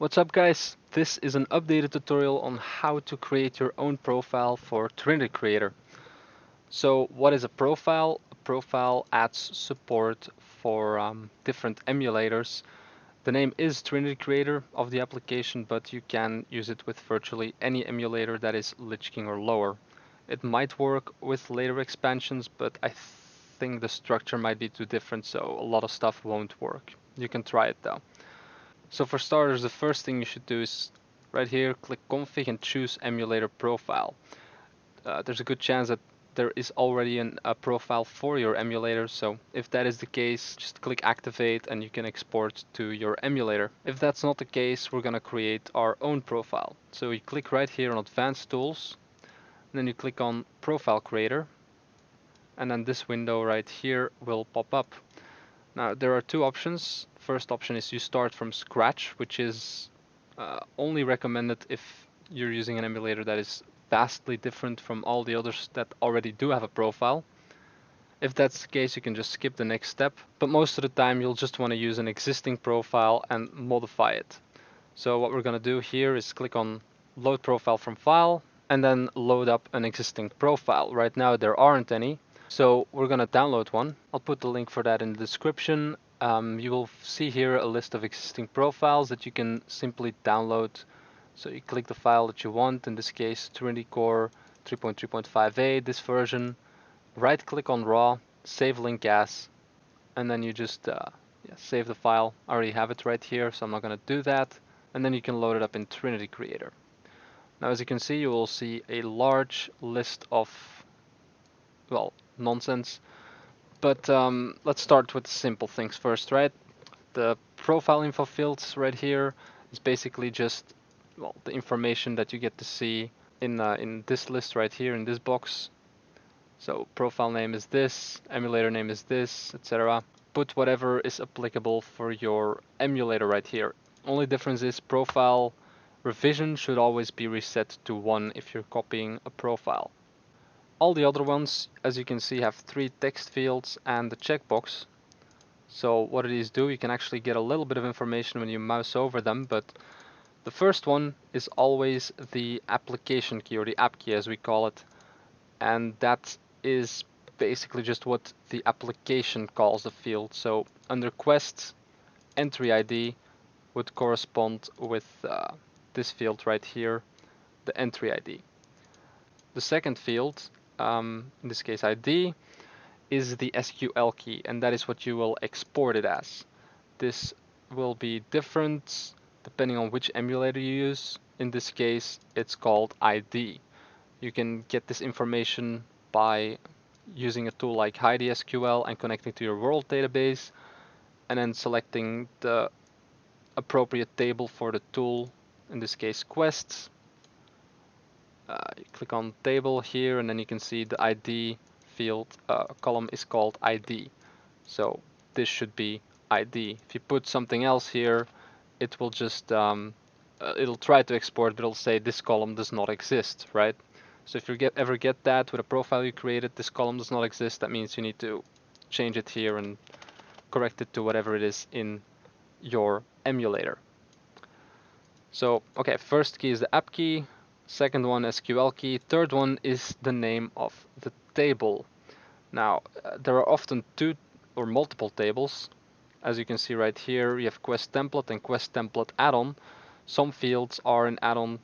What's up guys? This is an updated tutorial on how to create your own profile for Trinity Creator. So what is a profile? A profile adds support for different emulators. The name is Trinity Creator of the application, but you can use it with virtually any emulator that is Lich King or lower. It might work with later expansions, but I think the structure might be too different, so a lot of stuff won't work. You can try it though. So for starters, the first thing you should do is right here, click config and choose emulator profile. There's a good chance that there is already a profile for your emulator, so if that is the case, just click activate and you can export to your emulator. If that's not the case, we're gonna create our own profile. So you click right here on advanced tools, and then you click on profile creator, and then this window right here will pop up. Now there are two options. First option is you start from scratch, which is only recommended if you're using an emulator that is vastly different from all the others that already do have a profile. If that's the case, you can just skip the next step, but most of the time you'll just want to use an existing profile and modify it. So what we're going to do here is click on load profile from file and then load up an existing profile. Right now there aren't any, so we're going to download one. I'll put the link for that in the description. You will see here a list of existing profiles that you can simply download. So you click the file that you want, in this case Trinity Core 3.3.5a, this version. Right click on raw, save link as, and then you just save the file. I already have it right here, so I'm not going to do that. And then you can load it up in Trinity Creator. Now as you can see, you will see a large list of, well, nonsense. But let's start with the simple things first, right? The profile info fields right here is basically just, well, the information that you get to see in this list right here in this box. So profile name is this, emulator name is this, etc. Put whatever is applicable for your emulator right here. Only difference is profile revision should always be reset to 1 if you're copying a profile. All the other ones, as you can see, have 3 text fields and the checkbox. So what these do, you can actually get a little bit of information when you mouse over them, but the first one is always the application key, or the app key as we call it, and that is basically just what the application calls the field. So under quest, entry ID would correspond with this field right here, the entry ID. The second field, in this case ID, is the SQL key, and that is what you will export it as. This will be different depending on which emulator you use. In this case, it's called ID. You can get this information by using a tool like HeidiSQL and connecting to your world database, and then selecting the appropriate table for the tool, in this case quests. You click on table here, and then you can see the ID field column is called ID. So this should be ID. If you put something else here, it will just it'll try to export, but it'll say this column does not exist, right? So if you ever get that with a profile you created, this column does not exist, that means you need to change it here and correct it to whatever it is in your emulator. So, okay, first key is the app key, second one SQL key, third one is the name of the table. Now, there are often 2 or multiple tables. As you can see right here, you have quest template and quest template add-on. Some fields are in add-on,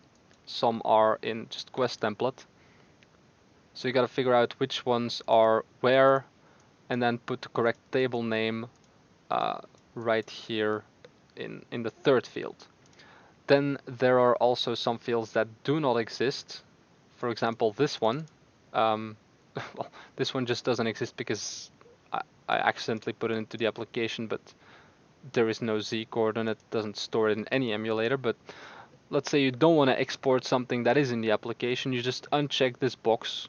some are in just quest template. So you gotta figure out which ones are where, and then put the correct table name right here in the third field. Then there are also some fields that do not exist. For example, this one. Well, this one just doesn't exist because I accidentally put it into the application, but there is no Z coordinate, doesn't store it in any emulator. But let's say you don't want to export something that is in the application, you just uncheck this box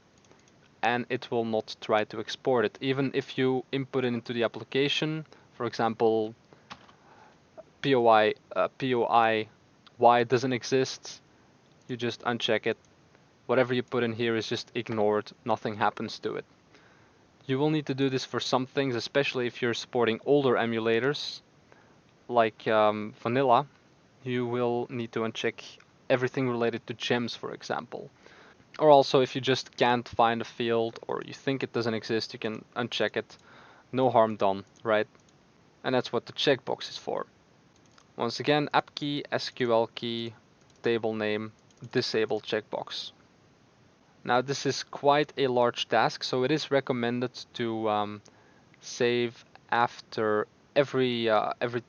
and it will not try to export it. Even if you input it into the application, for example, POI Y doesn't exist, you just uncheck it. Whatever you put in here is just ignored, nothing happens to it. You will need to do this for some things, especially if you're supporting older emulators, like vanilla. you will need to uncheck everything related to gems, for example. Or also, if you just can't find a field or you think it doesn't exist, you can uncheck it. No harm done, right? And that's what the checkbox is for. Once again, app key, SQL key, table name, disable checkbox. Now this is quite a large task, so it is recommended to save after every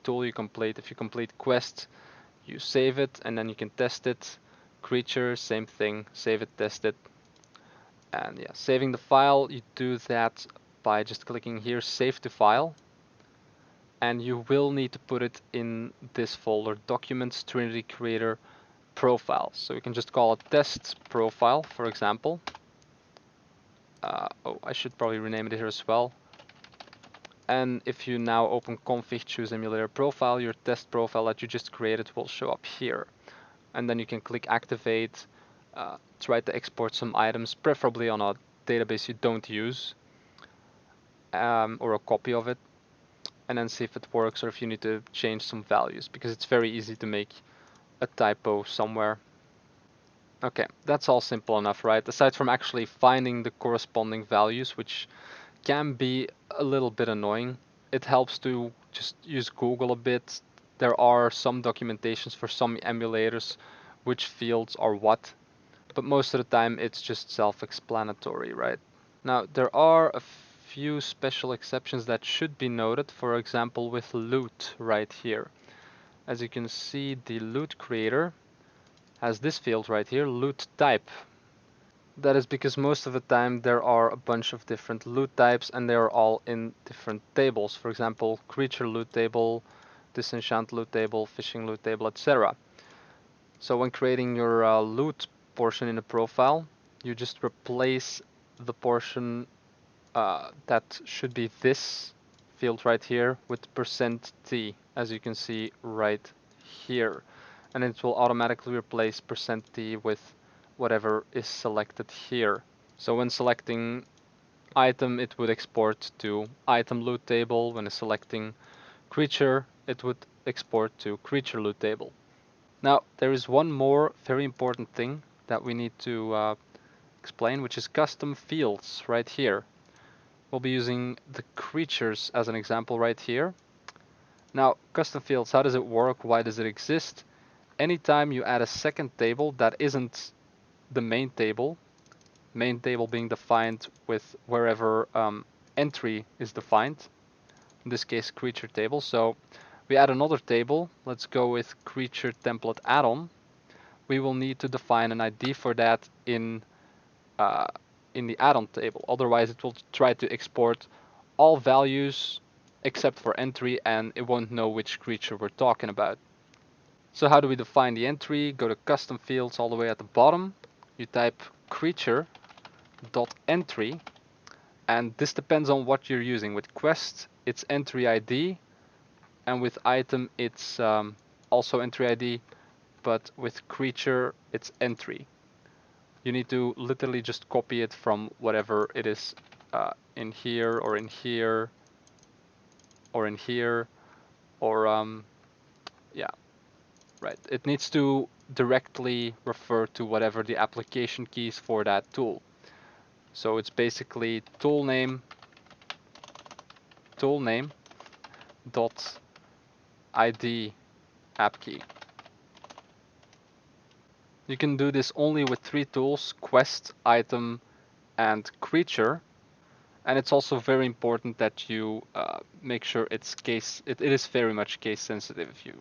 tool you complete. If you complete quest, you save it and then you can test it. Creature, same thing, save it, test it. And yeah, saving the file, you do that by just clicking here, save to file. And you will need to put it in this folder, Documents, Trinity Creator, Profile. So you can just call it test profile, for example. Oh, I should probably rename it here as well. And if you now open config, choose emulator profile, your test profile that you just created will show up here. And then you can click activate, try to export some items, preferably on a database you don't use, or a copy of it, and then see if it works or if you need to change some values, because it's very easy to make a typo somewhere. Okay, that's all simple enough, right? Aside from actually finding the corresponding values, which can be a little bit annoying, it helps to just use Google a bit. There are some documentations for some emulators which fields are what, but most of the time it's just self-explanatory, right? Now, there are a few special exceptions that should be noted, for example with loot right here. As you can see, the loot creator has this field right here, loot type. That is because most of the time there are a bunch of different loot types and they are all in different tables. For example, creature loot table, disenchant loot table, fishing loot table, etc. So when creating your loot portion in a profile, you just replace the portion that should be this field right here with %t, as you can see right here. And it will automatically replace %t with whatever is selected here. So when selecting item, it would export to item loot table. When selecting creature, it would export to creature loot table. Now, there is one more very important thing that we need to explain, which is custom fields right here. We'll be using the creatures as an example right here. Now, custom fields, how does it work? Why does it exist? Anytime you add a second table that isn't the main table being defined with wherever entry is defined, in this case creature table. So we add another table, let's go with creature template add-on. We will need to define an ID for that uh, in the add-on table. Otherwise it will try to export all values except for entry and it won't know which creature we're talking about. So how do we define the entry? Go to custom fields all the way at the bottom. You type creature.entry, and this depends on what you're using. With quest it's entry ID, and with item it's also entry ID, but with creature it's entry. You need to literally just copy it from whatever it is in here or in here or in here or yeah, right. It needs to directly refer to whatever the application keys for that tool. So it's basically tool name dot ID app key. You can do this only with 3 tools: quest, item, and creature. And it's also very important that you make sure it is very much case sensitive. If you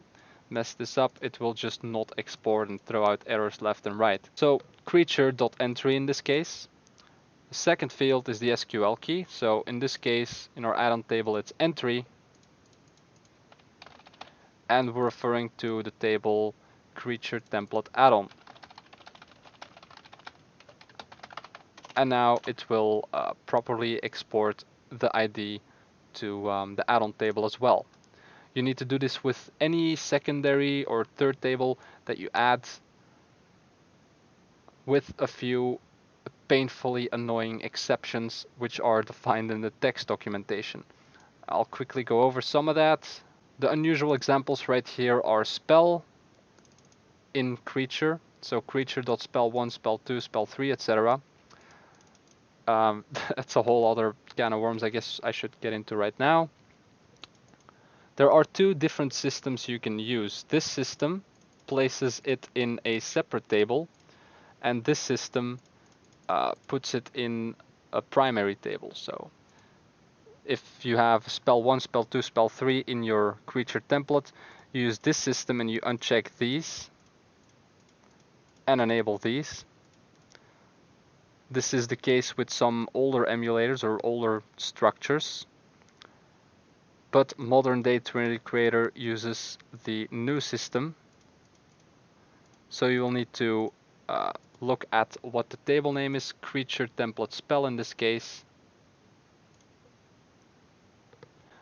mess this up, it will just not export and throw out errors left and right. So creature.entry in this case. The second field is the SQL key. So in this case, in our add-on table, it's entry. And we're referring to the table creature template add-on. And now it will properly export the ID to the add-on table as well. You need to do this with any secondary or third table that you add, with a few painfully annoying exceptions which are defined in the text documentation. I'll quickly go over some of that. The unusual examples right here are spell, in creature, so creature.spell1, spell2, spell3, etc. That's a whole other can of worms I guess I should get into right now. There are two different systems you can use. This system places it in a separate table, and this system puts it in a primary table. So if you have spell 1, spell 2, spell 3 in your creature template, you use this system and you uncheck these and enable these. This is the case with some older emulators or older structures, but modern day Trinity Creator uses the new system. So you will need to look at what the table name is, creature template spell in this case,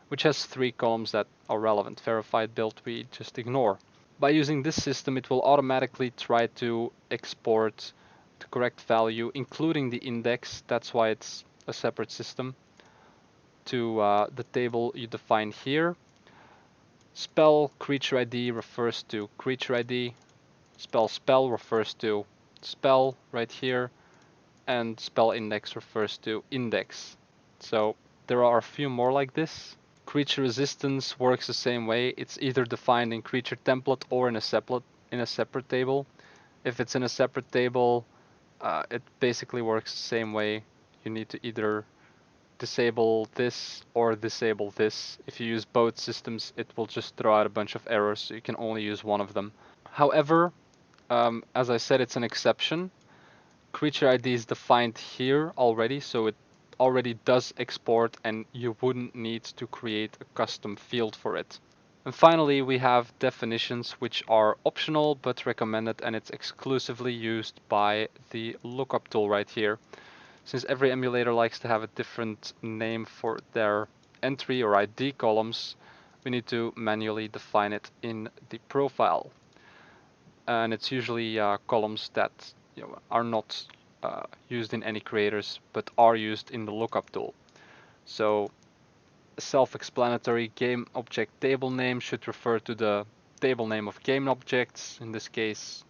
which has 3 columns that are relevant. Verified build we just ignore. By using this system, it will automatically try to export the correct value, including the index. That's why it's a separate system, to the table you define here. Spell creature ID refers to creature ID. Spell refers to spell right here. And spell index refers to index. So there are a few more like this. Creature resistance works the same way. It's either defined in creature template or in a separate table. If it's in a separate table, it basically works the same way. You need to either disable this or disable this. If you use both systems, it will just throw out a bunch of errors, so you can only use one of them. However, as I said, it's an exception. Creature ID is defined here already, so it already does export and you wouldn't need to create a custom field for it. And finally, we have definitions, which are optional but recommended, and it's exclusively used by the lookup tool right here. Since every emulator likes to have a different name for their entry or ID columns, we need to manually define it in the profile. And it's usually columns that are not used in any creators, but are used in the lookup tool. So self-explanatory, game object table name should refer to the table name of game objects, in this case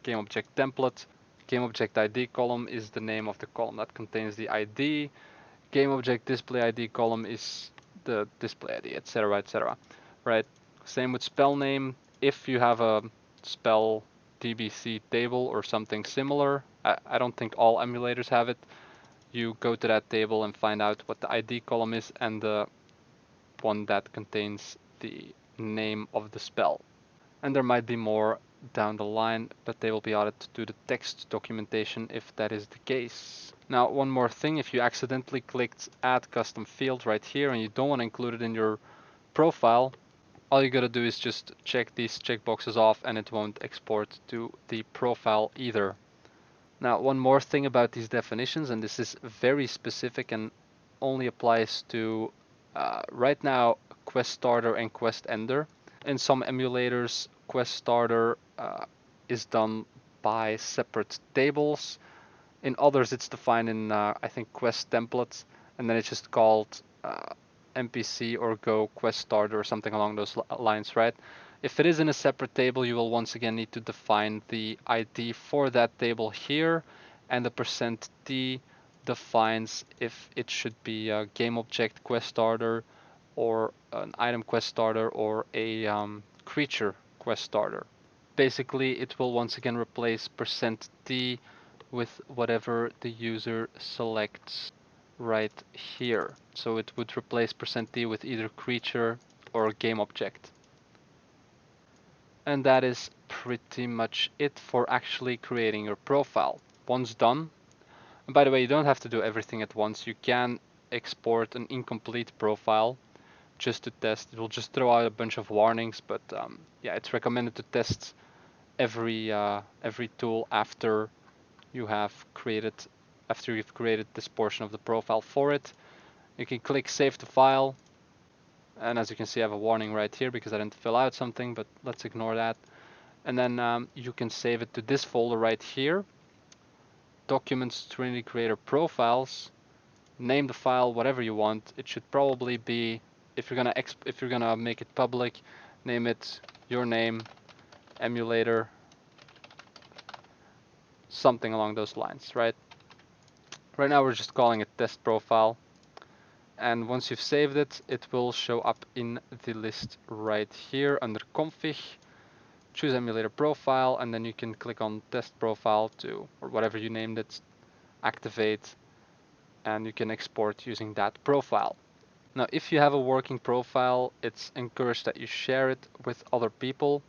game object template. Game object ID column is the name of the column that contains the ID. Game object display ID column is the display ID, etc, etc. Right? Same with spell name. If you have a spell TBC table or something similar, I don't think all emulators have it, you go to that table and find out what the ID column is and the one that contains the name of the spell. And there might be more down the line, but they will be added to the text documentation if that is the case. Now, one more thing, if you accidentally clicked add custom field right here and you don't want to include it in your profile, all you gotta do is just check these checkboxes off and it won't export to the profile either. Now, one more thing about these definitions, and this is very specific and only applies to right now quest starter and quest ender. In some emulators, quest starter is done by separate tables. In others, it's defined in I think quest templates, and then it's just called NPC or Go quest starter or something along those lines, right? If it is in a separate table, you will once again need to define the ID for that table here, and the %t defines if it should be a game object quest starter or an item quest starter or a creature quest starter. Basically, it will once again replace %t with whatever the user selects right here. So it would replace %t with either creature or game object. And that is pretty much it for actually creating your profile. Once done, and by the way, you don't have to do everything at once. You can export an incomplete profile just to test. It will just throw out a bunch of warnings, but yeah, it's recommended to test every tool after you've created this portion of the profile for it. You can click save to file, and as you can see, I have a warning right here because I didn't fill out something, but let's ignore that. And then you can save it to this folder right here, Documents Trinity Creator Profiles. Name the file whatever you want. It should probably be, if you're gonna make it public, name it your name, emulator something along those lines, right? Right now we're just calling it test profile. And once you've saved it, it will show up in the list right here under config. Choose emulator profile, and then you can click on test profile to, or whatever you named it, activate, and you can export using that profile. Now, if you have a working profile, it's encouraged that you share it with other people.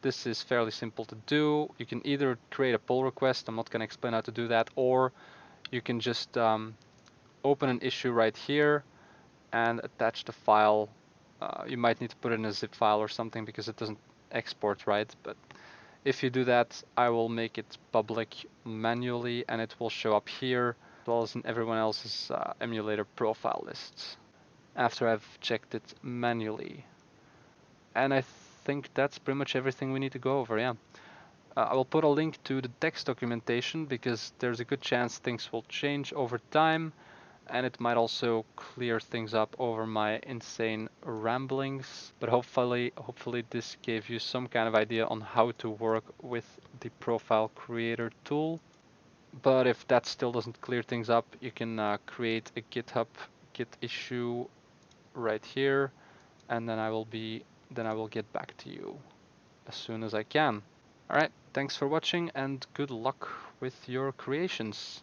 This is fairly simple to do. You can either create a pull request, I'm not going to explain how to do that, or you can just open an issue right here and attach the file. You might need to put it in a zip file or something because it doesn't export right, but if you do that, I will make it public manually and it will show up here as well as in everyone else's emulator profile lists after I've checked it manually. And I think that's pretty much everything we need to go over, yeah. I will put a link to the text documentation because there's a good chance things will change over time, and it might also clear things up over my insane ramblings. But hopefully this gave you some kind of idea on how to work with the profile creator tool. But if that still doesn't clear things up, you can create a GitHub git issue right here, and then I will get back to you as soon as I can. Alright, thanks for watching and good luck with your creations.